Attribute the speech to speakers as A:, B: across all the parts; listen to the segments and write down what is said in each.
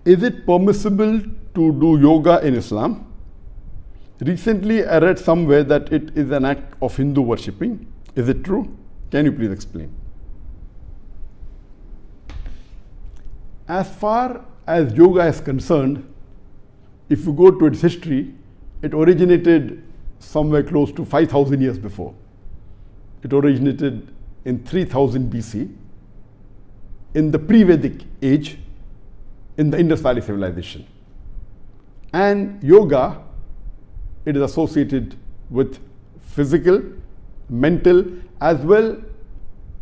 A: Is it permissible to do yoga in Islam? Recently, I read somewhere that it is an act of Hindu worshipping. Is it true? Can you please explain? As far as yoga is concerned, if you go to its history, it originated somewhere close to 5,000 years before. It originated in 3000 BC, in the pre-Vedic age, in the Indus Valley civilization. And yoga, it is associated with physical, mental, as well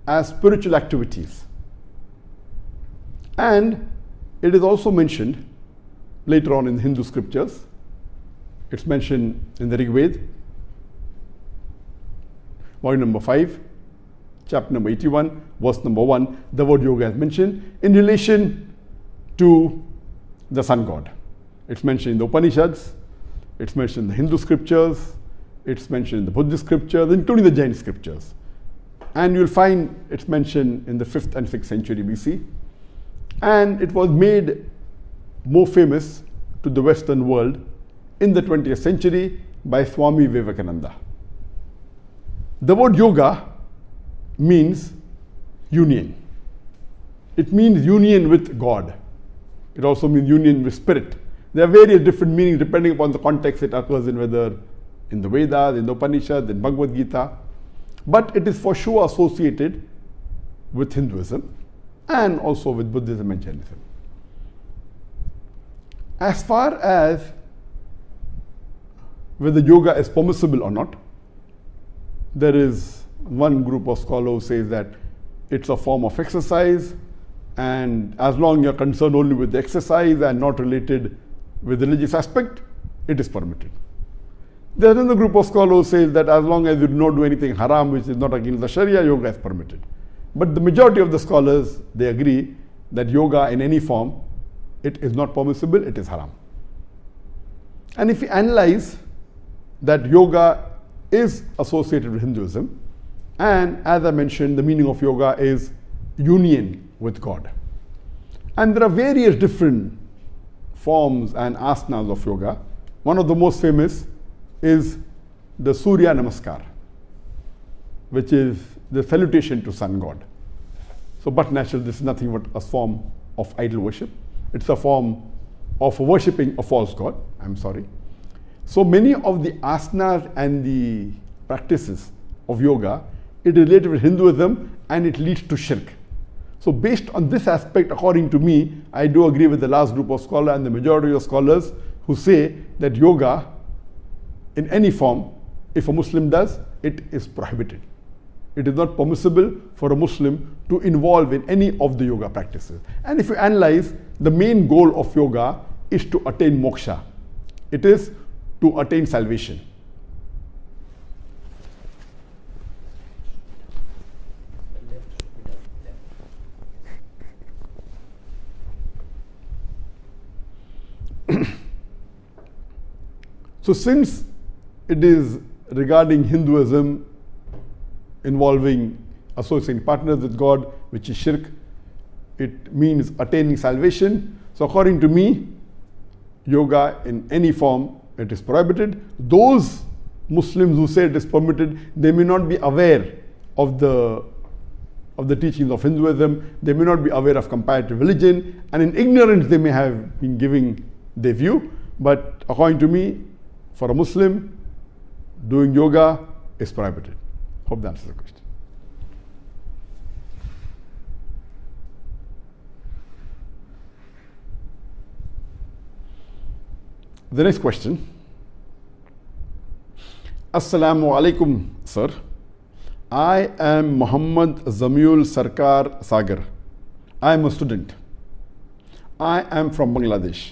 A: as spiritual activities. And it is also mentioned later on in Hindu scriptures. It's mentioned in the Rig Veda, volume number 5, chapter number 81, verse number 1, the word yoga is mentioned in relation to the sun god. It's mentioned in the Upanishads, it's mentioned in the Hindu scriptures, it's mentioned in the Buddhist scriptures, including the Jain scriptures. And you'll find it's mentioned in the 5th and 6th century BC. And it was made more famous to the Western world in the 20th century by Swami Vivekananda. The word yoga means union. It means union with God. It also means union with spirit. There are various different meanings depending upon the context it occurs in, whether in the Vedas, in the Upanishads, in Bhagavad Gita. But it is for sure associated with Hinduism and also with Buddhism and Jainism. As far as whether yoga is permissible or not, there is one group of scholars who says that it's a form of exercise, and as long as you're concerned only with the exercise and not related with the religious aspect, it is permitted. There's another group of scholars who says that as long as you do not do anything haram which is not against the Sharia, yoga is permitted. But the majority of the scholars, they agree that yoga in any form, it is not permissible, it is haram. And if we analyze that yoga is associated with Hinduism, and as I mentioned, the meaning of yoga is union with God. And there are various different forms and asanas of yoga. One of the most famous is the Surya Namaskar, which is the salutation to sun god. So, but naturally, this is nothing but a form of idol worship. It's a form of worshipping a false god. I'm sorry. So many of the asanas and the practices of yoga, it is related with Hinduism and it leads to shirk. So based on this aspect, according to me, I do agree with the last group of scholars and the majority of scholars who say that yoga in any form, if a Muslim does, it is prohibited. It is not permissible for a Muslim to involve in any of the yoga practices. And if you analyze, the main goal of yoga is to attain moksha. It is to attain salvation. So since it is regarding Hinduism involving associating partners with God, which is shirk, it means attaining salvation. So according to me, yoga in any form, it is prohibited. Those Muslims who say it is permitted, they may not be aware of the teachings of Hinduism, they may not be aware of comparative religion, and in ignorance they may have been giving their view. But according to me, for a Muslim, doing yoga is prohibited. Hope that answers the question. The next question. Assalamu alaikum, sir. I am Muhammad Zamiul Sarkar Sagar. I am a student. I am from Bangladesh.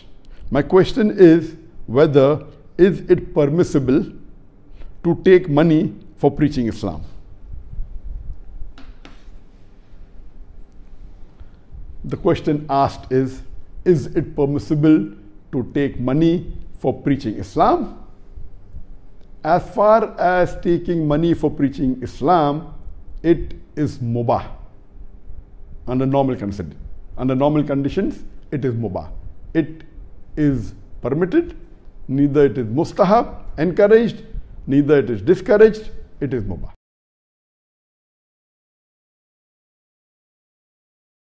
A: My question is whether is it permissible to take money for preaching Islam? The question asked is it permissible to take money for preaching Islam? As far as taking money for preaching Islam, it is mubah. Under normal conditions, it is mubah. it is permitted, neither it is mustahab, encouraged, neither it is discouraged, it is mubah.